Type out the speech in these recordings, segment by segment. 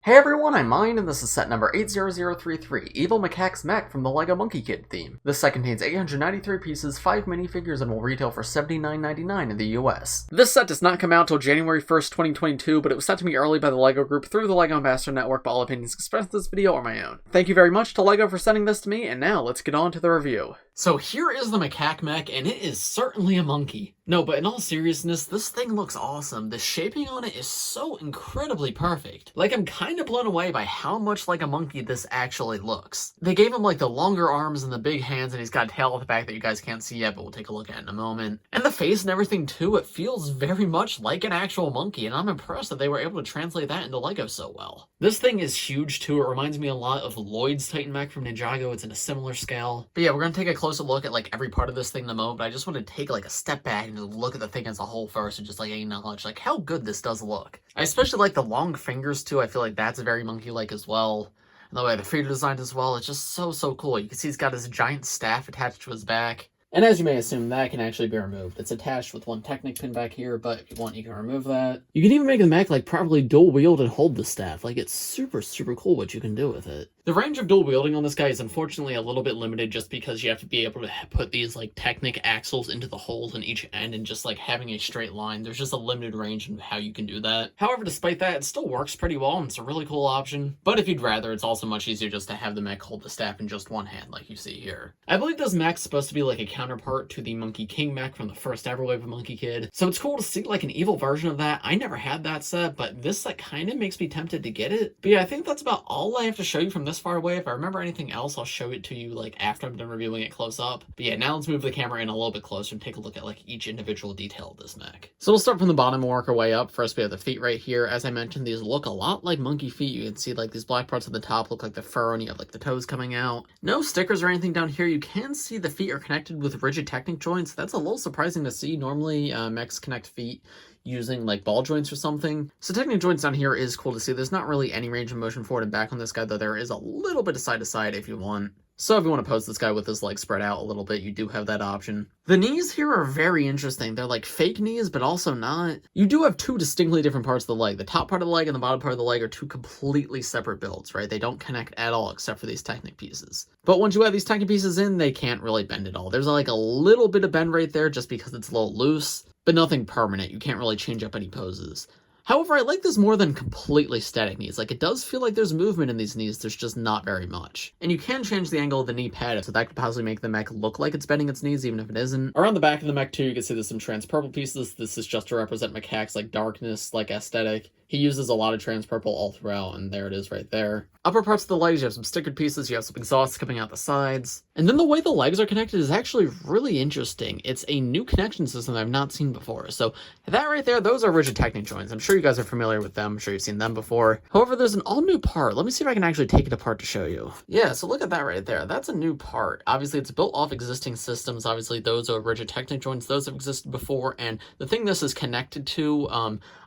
Hey everyone, I'm Mine, and this is set number 80033, Evil Macaque Mech from the LEGO Monkie Kid theme. This set contains 893 pieces, 5 minifigures, and will retail for $79.99 in the US. This set does not come out until January 1st, 2022, but it was sent to me early by the LEGO group through the LEGO Ambassador Network, but all opinions expressed in this video are my own. Thank you very much to LEGO for sending this to me, and now let's get on to the review. So here is the Macaque Mech, and it is certainly a monkey. No, but in all seriousness, this thing looks awesome. The shaping on it is so incredibly perfect. Like, I'm kind of blown away by how much like a monkey this actually looks. They gave him like the longer arms and the big hands, and he's got a tail at the back that you guys can't see yet, but we'll take a look at in a moment. And the face and everything too, it feels very much like an actual monkey, and I'm impressed that they were able to translate that into LEGO so well. This thing is huge too. It reminds me a lot of Lloyd's Titan Mech from Ninjago. It's in a similar scale. But yeah, we're gonna take a closer look at like every part of this thing in a moment, but I just want to take like a step back and look at the thing as a whole first and just like acknowledge like how good this does look. I especially like the long fingers too. I feel like that's very monkey-like as well. And the way the feet are designed as well, it's just so cool. You can see he's got his giant staff attached to his back. And as you may assume, that can actually be removed. It's attached with one Technic pin back here, but if you want, you can remove that. You can even make the mech like properly dual wield and hold the staff. Like, it's super cool what you can do with it. The range of dual wielding on this guy is unfortunately a little bit limited just because you have to be able to put these like Technic axles into the holes in each end, and just like having a straight line, there's just a limited range in how you can do that. However, despite that, it still works pretty well and it's a really cool option. But if you'd rather, it's also much easier just to have the mech hold the staff in just one hand like you see here. I believe this mech's supposed to be like a counterpart to the Monkey King mech from the first ever wave of Monkie Kid. So it's cool to see like an evil version of that. I never had that set, but this set kind of makes me tempted to get it. But yeah, I think that's about all I have to show you from this far away. If I remember anything else, I'll show it to you like after I'm done reviewing it close up. But yeah, now let's move the camera in a little bit closer and take a look at like each individual detail of this mech. So we'll start from the bottom and work our way up. First we have the feet right here. As I mentioned, these look a lot like monkey feet. You can see like these black parts at the top look like the fur, and you have like the toes coming out. No stickers or anything down here. You can see the feet are connected with rigid Technic joints. That's a little surprising to see. Normally mechs connect feet using like ball joints or something. So Technic joints down here is cool to see. There's not really any range of motion forward and back on this guy, though there is a little bit of side to side if you want. So if you want to pose this guy with his legs spread out a little bit, you do have that option. The knees here are very interesting. They're like fake knees, but also not. You do have two distinctly different parts of the leg. The top part of the leg and the bottom part of the leg are two completely separate builds, right? They don't connect at all except for these Technic pieces. But once you have these Technic pieces in, they can't really bend at all. There's like a little bit of bend right there just because it's a little loose, but nothing permanent. You can't really change up any poses. However, I like this more than completely static knees. Like, it does feel like there's movement in these knees, there's just not very much. And you can change the angle of the knee pad, so that could possibly make the mech look like it's bending its knees, even if it isn't. Around the back of the mech, too, you can see there's some trans purple pieces. This is just to represent Macaque's, like, darkness, like, aesthetic. He uses a lot of trans purple all throughout, and there it is right there. Upper parts of the legs, you have some stickered pieces, you have some exhausts coming out the sides. And then the way the legs are connected is actually really interesting. It's a new connection system that I've not seen before. So that right there, those are rigid Technic joints. I'm sure you guys are familiar with them. I'm sure you've seen them before. However, there's an all new part. Let me see if I can actually take it apart to show you. Yeah, so look at that right there. That's a new part. Obviously, it's built off existing systems. Obviously, those are rigid Technic joints. Those have existed before. And the thing this is connected to,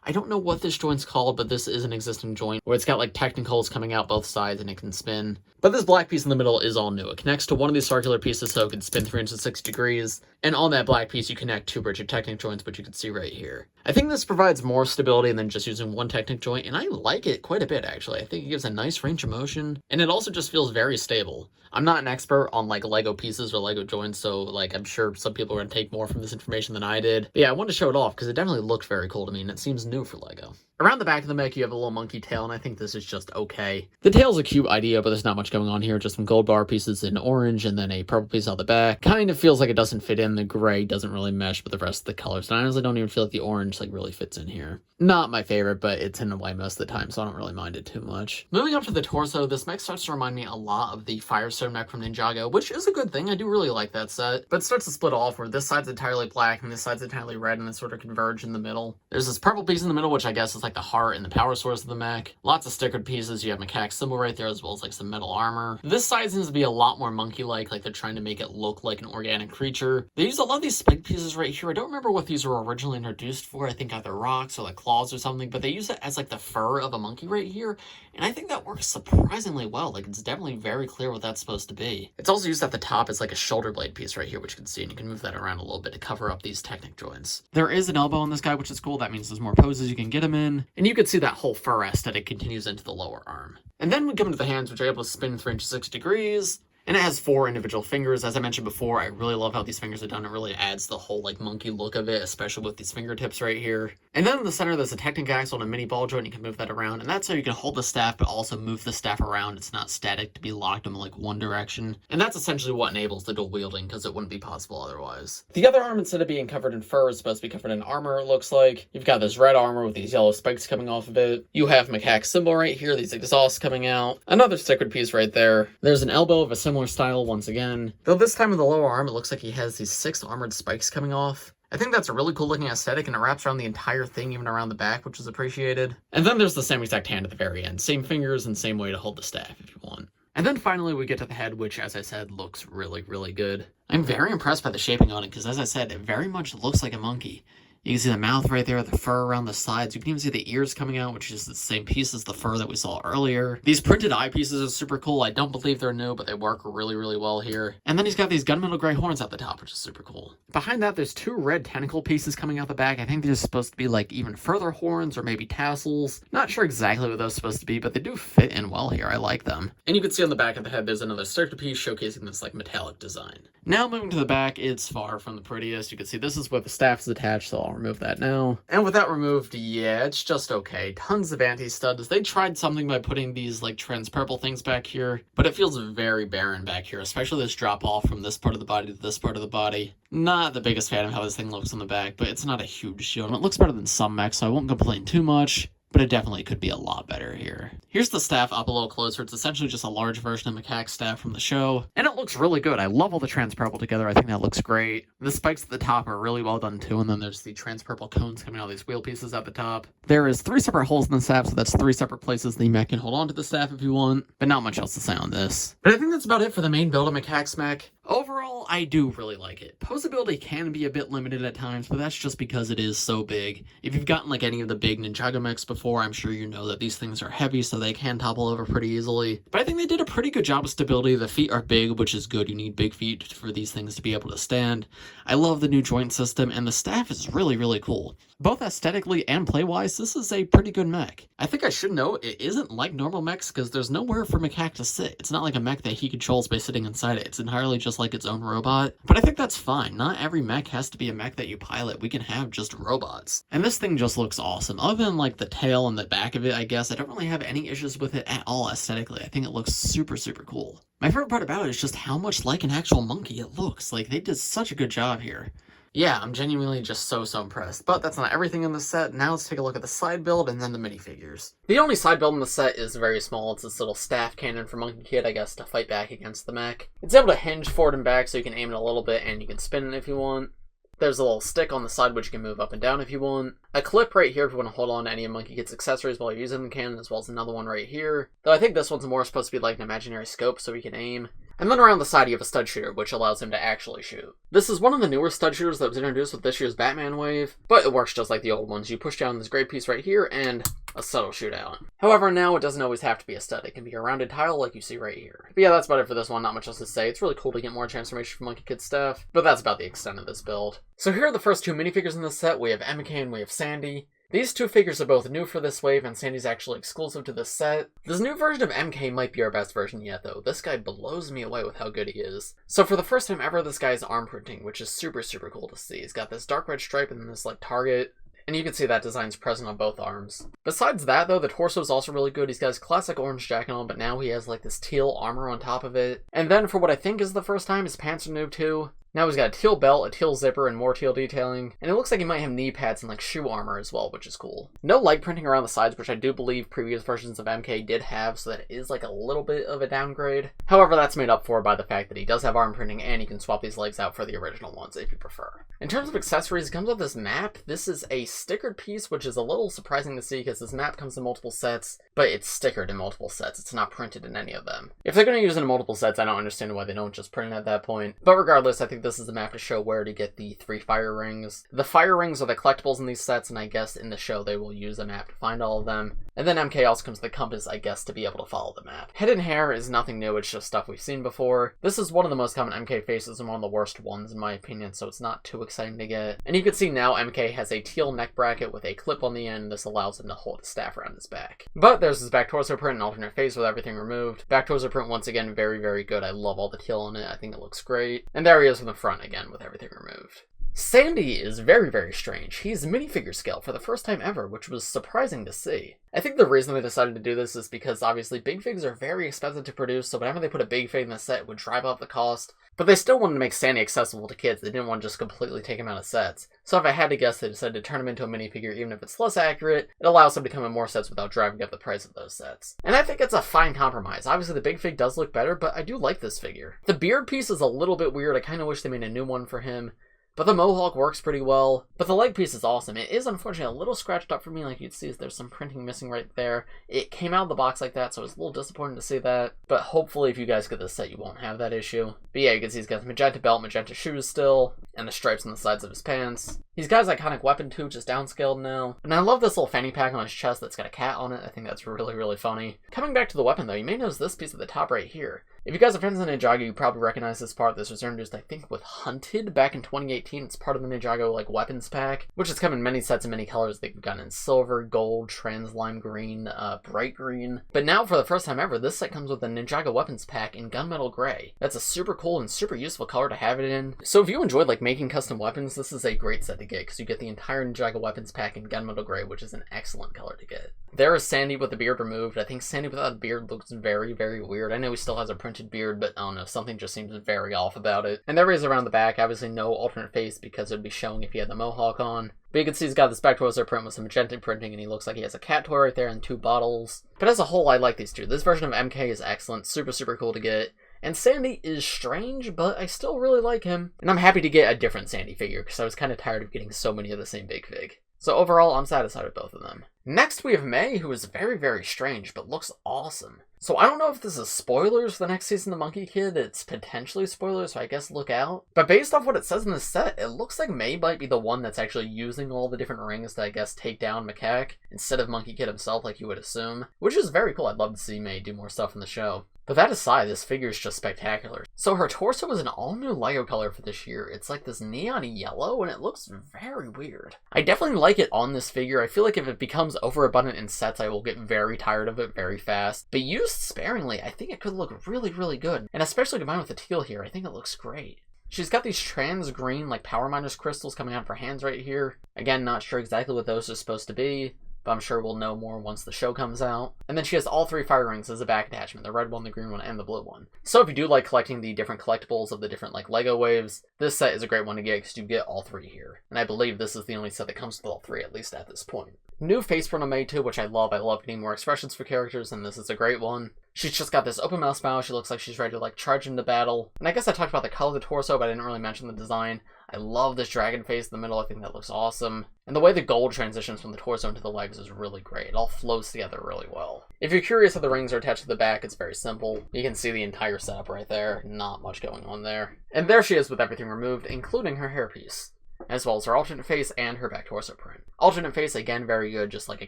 I don't know what this joint's called, but this is an existing joint where it's got like Technicals coming out both sides and it can spin. But this black piece in the middle is all new. It connects to one of these circular pieces so it can spin 360 degrees. And on that black piece, you connect two rigid Technic joints, which you can see right here. I think this provides more stability than just using one Technic joint, and I like it quite a bit, actually. I think it gives a nice range of motion, and it also just feels very stable. I'm not an expert on like Lego pieces or Lego joints, so like I'm sure some people are going to take more from this information than I did. But yeah, I wanted to show it off because it definitely looked very cool to me, and it seems new for Lego. Around the back of the mech, you have a little monkey tail, and I think this is just okay. The tail's a cute idea, but there's not much going on here. Just some gold bar pieces in orange, and then a purple piece on the back. Kind of feels like it doesn't fit in. The gray doesn't really mesh with the rest of the colors, and I honestly don't even feel like the orange like really fits in here. Not my favorite, but it's in the way most of the time, so I don't really mind it too much. Moving up to the torso, this mech starts to remind me a lot of the Firestone mech from Ninjago, which is a good thing. I do really like that set, but it starts to split off where this side's entirely black and this side's entirely red, and they sort of converge in the middle. There's this purple piece in the middle, which I guess is like the heart and the power source of the mech. Lots of stickered pieces. You have Macaque's symbol right there, as well as like some metal armor. This side seems to be a lot more monkey-like they're trying to make it look like an organic creature. They use a lot of these spike pieces right here. I don't remember what these were originally introduced for, over, I think either rocks or like claws or something, but they use it as like the fur of a monkey right here, and I think that works surprisingly well. Like, it's definitely very clear what that's supposed to be. It's also used at the top as like a shoulder blade piece right here, which you can see, and you can move that around a little bit to cover up these Technic joints. There is an elbow on this guy, which is cool. That means there's more poses you can get him in, and you can see that whole fur aesthetic continues into the lower arm. And then we come into the hands, which are able to spin 360 degrees. And it has 4 individual fingers. As I mentioned before, I really love how these fingers are done. It really adds the whole like monkey look of it, especially with these fingertips right here. And then in the center, there's a Technic axle and a mini ball joint. You can move that around, and that's how you can hold the staff, but also move the staff around. It's not static to be locked in like one direction. And that's essentially what enables the dual wielding, because it wouldn't be possible otherwise. The other arm, instead of being covered in fur, is supposed to be covered in armor, it looks like. You've got this red armor with these yellow spikes coming off of it. You have Macaque symbol right here, these exhausts coming out. Another stickered piece right there. There's an elbow of a similar style once again. Though this time with the lower arm, it looks like he has these 6 armored spikes coming off. I think that's a really cool looking aesthetic, and it wraps around the entire thing, even around the back, which is appreciated. And then there's the same exact hand at the very end. Same fingers and same way to hold the staff if you want. And then finally we get to the head, which, as I said, looks really, really good. I'm very impressed by the shaping on it, because as I said, it very much looks like a monkey. You can see the mouth right there, the fur around the sides. You can even see the ears coming out, which is the same piece as the fur that we saw earlier. These printed eyepieces are super cool. I don't believe they're new, but they work really, really well here. And then he's got these gunmetal gray horns at the top, which is super cool. Behind that, there's 2 red tentacle pieces coming out the back. I think they're supposed to be like even further horns or maybe tassels. Not sure exactly what those are supposed to be, but they do fit in well here. I like them. And you can see on the back of the head, there's another sticker piece showcasing this like metallic design. Now moving to the back, it's far from the prettiest. You can see this is where the staff is attached, so I'll remove that now. And with that removed, yeah, it's just okay. Tons of anti-studs. They tried something by putting these like trans-purple things back here, but it feels very barren back here, especially this drop off from this part of the body to this part of the body. Not the biggest fan of how this thing looks on the back, but it's not a huge deal, and it looks better than some mechs, so I won't complain too much. But it definitely could be a lot better here. Here's the staff up a little closer. It's essentially just a large version of Macaque's staff from the show, and it looks really good. I love all the trans-purple together. I think that looks great. The spikes at the top are really well done too, and then there's the trans-purple cones coming out of these wheel pieces at the top. There is 3 separate holes in the staff, so that's 3 separate places the mech can hold on to the staff if you want, but not much else to say on this. But I think that's about it for the main build of Macaque's mech. Overall, I do really like it. Posability can be a bit limited at times, but that's just because it is so big. If you've gotten like any of the big Ninjago mechs before, I'm sure you know that these things are heavy, so they can topple over pretty easily. But I think they did a pretty good job of stability. The feet are big, which is good. You need big feet for these things to be able to stand. I love the new joint system, and the staff is really, really cool. Both aesthetically and play-wise, this is a pretty good mech. I think I should note, it isn't like normal mechs, because there's nowhere for Macaque to sit. It's not like a mech that he controls by sitting inside it. It's entirely just like its own robot. But I think that's fine. Not every mech has to be a mech that you pilot. We can have just robots. And this thing just looks awesome. Other than like the tail and the back of it, I guess, I don't really have any issues with it at all aesthetically. I think it looks super, super cool. My favorite part about it is just how much like an actual monkey it looks. Like, they did such a good job here. Yeah, I'm genuinely just so impressed. But that's not everything in the set. Now let's take a look at the side build and then the minifigures. The only side build in the set is very small. It's this little staff cannon for Monkie Kid, I guess, to fight back against the mech. It's able to hinge forward and back, so you can aim it a little bit and you can spin it if you want. There's a little stick on the side which you can move up and down if you want. A clip right here if you want to hold on to any of Monkie Kid's accessories while you're using the cannon, as well as another one right here. Though I think this one's more supposed to be like an imaginary scope so he can aim. And then around the side you have a stud shooter, which allows him to actually shoot. This is one of the newer stud shooters that was introduced with this year's Batman wave, but it works just like the old ones. You push down this gray piece right here, and a stud will shoot out. However, now it doesn't always have to be a stud. It can be a rounded tile like you see right here. But yeah, that's about it for this one. Not much else to say. It's really cool to get more transformation from Monkie Kid's stuff, but that's about the extent of this build. So here are the first 2 minifigures in this set. We have MK and we have Sandy. These 2 figures are both new for this wave, and Sandy's actually exclusive to this set. This new version of MK might be our best version yet, though. This guy blows me away with how good he is. So for the first time ever, this guy is arm printing, which is super cool to see. He's got this dark red stripe and this like target, and you can see that design's present on both arms. Besides that, though, the torso is also really good. He's got his classic orange jacket on, but now he has like this teal armor on top of it. And then for what I think is the first time, his pants are new too. Now he's got a teal belt, a teal zipper, and more teal detailing, and it looks like he might have knee pads and like shoe armor as well, which is cool. No light printing around the sides, which I do believe previous versions of MK did have, so that is like a little bit of a downgrade. However, that's made up for by the fact that he does have arm printing, and you can swap these legs out for the original ones if you prefer. In terms of accessories, it comes with this map. This is a stickered piece, which is a little surprising to see because this map comes in multiple sets, but it's stickered in multiple sets. It's not printed in any of them. If they're going to use it in multiple sets, I don't understand why they don't just print it at that point. But regardless, I think this is the map to show where to get the 3 fire rings. The fire rings are the collectibles in these sets, and I guess in the show they will use a map to find all of them. And then MK also comes with the compass, I guess, to be able to follow the map. Head and hair is nothing new, it's just stuff we've seen before. This is one of the most common MK faces and one of the worst ones in my opinion, so it's not too exciting to get. And you can see now MK has a teal neck bracket with a clip on the end. This allows him to hold his staff around his back. But there's his back torso print and alternate face with everything removed. Back torso print, once again, very, very good. I love all the teal on it. I think it looks great. And there he is from the front again with everything removed. Sandy is very, very strange. He's minifigure scale for the first time ever, which was surprising to see. I think the reason they decided to do this is because obviously big figs are very expensive to produce, so whenever they put a big fig in the set, it would drive up the cost. But they still wanted to make Sandy accessible to kids. They didn't want to just completely take him out of sets. So if I had to guess, they decided to turn him into a minifigure. Even if it's less accurate, it allows him to come in more sets without driving up the price of those sets. And I think it's a fine compromise. Obviously the big fig does look better, but I do like this figure. The beard piece is a little bit weird. I kind of wish they made a new one for him. But the mohawk works pretty well. But the leg piece is awesome. It is unfortunately a little scratched up for me, like you'd see there's some printing missing right there. It came out of the box like that, so it was a little disappointing to see that. But hopefully if you guys get this set, you won't have that issue. But yeah, you can see he's got his magenta belt, magenta shoes still, and the stripes on the sides of his pants. He's got his iconic weapon too, just downscaled now. And I love this little fanny pack on his chest that's got a cat on it. I think that's really, really funny. Coming back to the weapon though, you may notice this piece at the top right here. If you guys are fans of Ninjago, you probably recognize this part. This was introduced, I think, with Hunted back in 2018. It's part of the Ninjago, like, weapons pack, which has come in many sets and many colors. They've gotten in silver, gold, trans lime green, bright green. But now, for the first time ever, this set comes with the Ninjago weapons pack in gunmetal gray. That's a super cool and super useful color to have it in. So if you enjoyed, like, making custom weapons, this is a great set to get, because you get the entire Ninjago weapons pack in gunmetal gray, which is an excellent color to get. There is Sandy with the beard removed. I think Sandy without a beard looks very, very weird. I know he still has a printed beard, but I don't know, something just seems very off about it. And there he is around the back. Obviously no alternate face because it would be showing if he had the mohawk on. But you can see he's got this back torso print with some magenta printing, and he looks like he has a cat toy right there and 2 bottles. But as a whole, I like these two. This version of MK is excellent, super, super cool to get. And Sandy is strange, but I still really like him. And I'm happy to get a different Sandy figure, because I was kind of tired of getting so many of the same big fig. So overall, I'm satisfied with both of them. Next, we have May, who is very, very strange, but looks awesome. So I don't know if this is spoilers for the next season of Monkie Kid. It's potentially spoilers, so I guess look out. But based off what it says in the set, it looks like May might be the one that's actually using all the different rings to, I guess, take down Macaque, instead of Monkie Kid himself, like you would assume. Which is very cool. I'd love to see May do more stuff in the show. But that aside, this figure is just spectacular. So her torso is an all-new LEGO color for this year. It's like this neon yellow, and it looks very weird. I definitely like it on this figure. I feel like if it becomes overabundant in sets, I will get very tired of it very fast. But used sparingly, I think it could look really, really good. And especially combined with the teal here, I think it looks great. She's got these trans green, like, Power Miners crystals coming out of her hands right here. Again, not sure exactly what those are supposed to be, but I'm sure we'll know more once the show comes out. And then she has all 3 fire rings as a back attachment, the red one, the green one, and the blue one. So if you do like collecting the different collectibles of the different, like, LEGO waves, this set is a great one to get because you get all 3 here. And I believe this is the only set that comes with all 3, at least at this point. New face print on May too, which I love. I love getting more expressions for characters, and this is a great one. She's just got this open mouth smile. She looks like she's ready to, like, charge into battle. And I guess I talked about the color of the torso, but I didn't really mention the design. I love this dragon face in the middle. I think that looks awesome. And the way the gold transitions from the torso into the legs is really great. It all flows together really well. If you're curious how the rings are attached to the back, it's very simple. You can see the entire setup right there. Not much going on there. And there she is with everything removed, including her hairpiece, as well as her alternate face and her back torso print. Alternate face, again, very good, just like a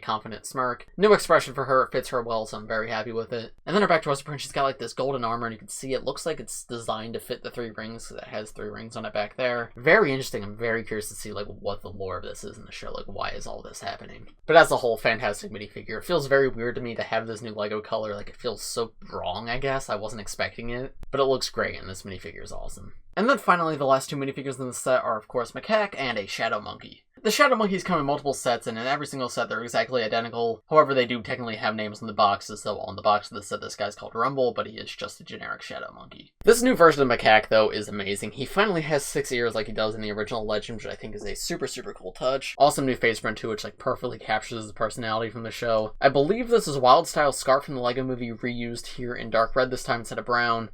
confident smirk. New expression for her, it fits her well, so I'm very happy with it. And then her back torso print, she's got like this golden armor, and you can see it looks like it's designed to fit the 3 rings, because it has 3 rings on it back there. Very interesting. I'm very curious to see, like, what the lore of this is in the show, like, why is all this happening? But as a whole, fantastic minifigure. It feels very weird to me to have this new LEGO color, like, it feels so wrong, I guess. I wasn't expecting it, but it looks great, and this minifigure is awesome. And then finally, the last 2 minifigures in the set are, of course, Macaque and a Shadow Monkey. The Shadow Monkeys come in multiple sets, and in every single set they're exactly identical. However, they do technically have names on the boxes, so on the box of the set this guy's called Rumble, but he is just a generic Shadow Monkey. This new version of Macaque, though, is amazing. He finally has 6 ears like he does in the original Legend, which I think is a super, super cool touch. Awesome new face print, too, which, like, perfectly captures his personality from the show. I believe this is Wild Style's scarf from the LEGO movie reused here in dark red this time instead of brown.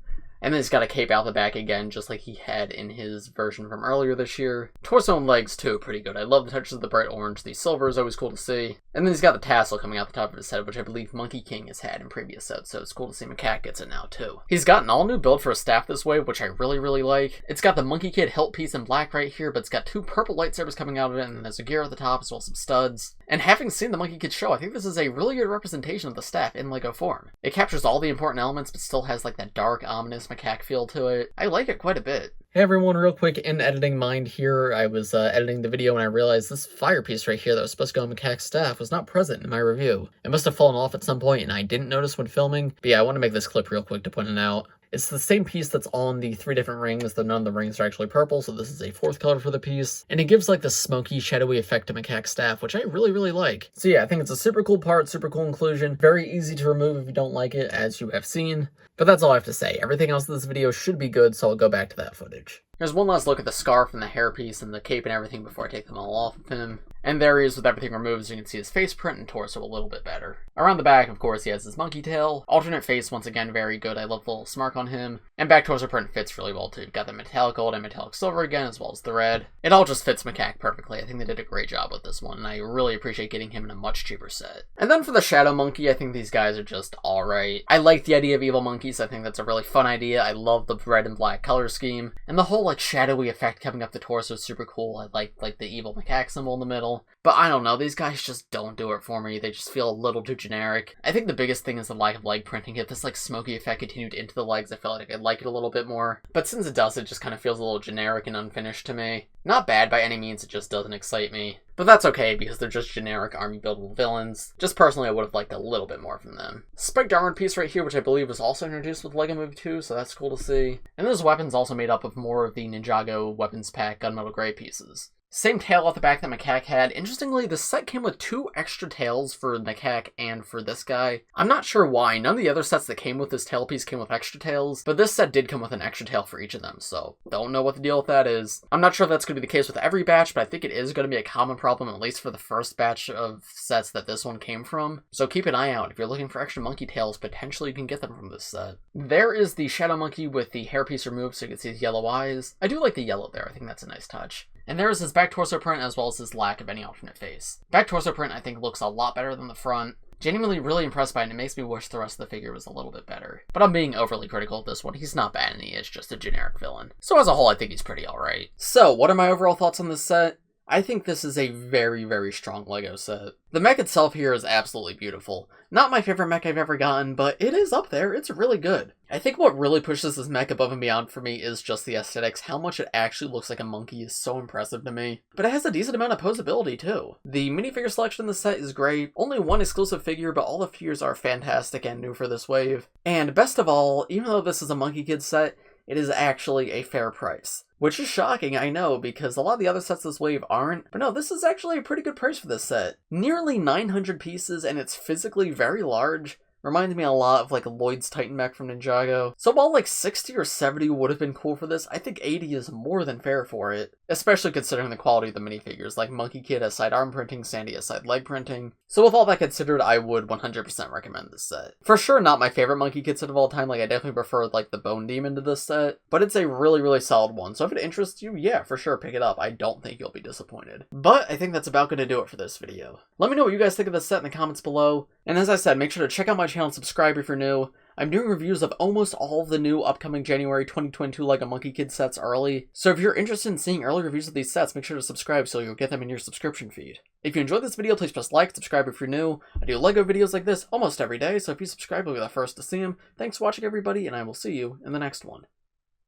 And then he's got a cape out the back again, just like he had in his version from earlier this year. Torso and legs, too, pretty good. I love the touches of the bright orange. The silver is always cool to see. And then he's got the tassel coming out the top of his head, which I believe Monkey King has had in previous sets, so it's cool to see Macaque gets it now too. He's got an all-new build for a staff this wave, which I really like. It's got the Monkey Kid hilt piece in black right here, but it's got 2 purple lightsabers coming out of it, and then there's a gear at the top as well as some studs. And having seen the Monkey Kid show, I think this is a really good representation of the staff in LEGO form. It captures all the important elements, but still has like that dark, ominous macaque feel to it. I like it quite a bit. Hey everyone, real quick, in editing mind here, I was editing the video and I realized this fire piece right here that was supposed to go on Macaque's staff was not present in my review. It must have fallen off at some point and I didn't notice when filming, but yeah, I want to make this clip real quick to point it out. It's the same piece that's on the 3 different rings, though none of the rings are actually purple, so this is a 4th color for the piece. And it gives like the smoky, shadowy effect to Macaque's staff, which I really like. So yeah, I think it's a super cool part, super cool inclusion. Very easy to remove if you don't like it, as you have seen. But that's all I have to say. Everything else in this video should be good, so I'll go back to that footage. Here's one last look at the scarf and the hairpiece and the cape and everything before I take them all off of him. And there he is with everything removed, so you can see his face print and torso a little bit better. Around the back, of course, he has his monkey tail. Alternate face, once again, very good. I love the little smirk on him. And back torso print fits really well, too. You've got the metallic gold and metallic silver again, as well as the red. It all just fits Macaque perfectly. I think they did a great job with this one, and I really appreciate getting him in a much cheaper set. And then for the Shadow Monkey, I think these guys are just alright. I like the idea of evil monkeys. I think that's a really fun idea. I love the red and black color scheme. And the whole, like, shadowy effect coming up the torso is super cool. I like the evil macaque symbol in the middle. But I don't know, these guys just don't do it for me. They just feel a little too generic. I think the biggest thing is the lack of leg printing. If this like smoky effect continued into the legs, I feel like I'd like it a little bit more. But since it does, it just kind of feels a little generic and unfinished to me. Not bad by any means, it just doesn't excite me. But that's okay, because they're just generic army buildable villains. Just personally, I would have liked a little bit more from them. Spiked armored piece right here, which I believe was also introduced with LEGO Movie 2, so that's cool to see. And those weapons also made up of more of the Ninjago weapons pack gunmetal gray pieces. Same tail off the back that Macaque had. Interestingly, the set came with 2 extra tails for Macaque and for this guy. I'm not sure why. None of the other sets that came with this tail piece came with extra tails, but this set did come with an extra tail for each of them, so don't know what the deal with that is. I'm not sure if that's going to be the case with every batch, but I think it is going to be a common problem, at least for the first batch of sets that this one came from. So keep an eye out. If you're looking for extra monkey tails, potentially you can get them from this set. There is the Shadow Monkey with the hairpiece removed so you can see his yellow eyes. I do like the yellow there. I think that's a nice touch. And there is his back torso print as well as his lack of any alternate face. Back torso print I think looks a lot better than the front. Genuinely really impressed by it, and it makes me wish the rest of the figure was a little bit better. But I'm being overly critical of this one. He's not bad and he is just a generic villain. So as a whole, I think he's pretty alright. So what are my overall thoughts on this set? I think this is a very strong LEGO set. The mech itself here is absolutely beautiful. Not my favorite mech I've ever gotten, but it is up there. It's really good. I think what really pushes this mech above and beyond for me is just the aesthetics. How much it actually looks like a monkey is so impressive to me. But it has a decent amount of posability too. The minifigure selection in the set is great. Only one exclusive figure, but all the figures are fantastic and new for this wave. And best of all, even though this is a Monkey Kid set, it is actually a fair price. Which is shocking, I know, because a lot of the other sets this wave aren't. But no, this is actually a pretty good price for this set. Nearly 900 pieces, and it's physically very large. Reminds me a lot of like Lloyd's Titan mech from Ninjago. So while like 60 or 70 would have been cool for this, I think 80 is more than fair for it. Especially considering the quality of the minifigures, like Monkey Kid has side arm printing, Sandy has side leg printing. So with all that considered, I would 100% recommend this set. For sure not my favorite Monkey Kid set of all time, like I definitely prefer like the Bone Demon to this set. But it's a really solid one, so if it interests you, yeah, for sure pick it up. I don't think you'll be disappointed. But I think that's about going to do it for this video. Let me know what you guys think of this set in the comments below. And as I said, make sure to check out my channel and subscribe if you're new. I'm doing reviews of almost all of the new upcoming January 2022 LEGO Monkey Kid sets early. So if you're interested in seeing early reviews of these sets, make sure to subscribe so you'll get them in your subscription feed. If you enjoyed this video, please press like, subscribe if you're new. I do LEGO videos like this almost every day, so if you subscribe, you'll be the first to see them. Thanks for watching everybody, and I will see you in the next one.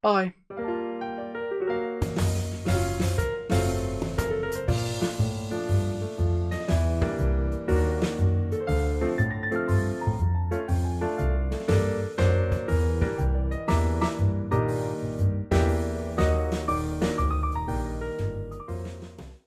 Bye!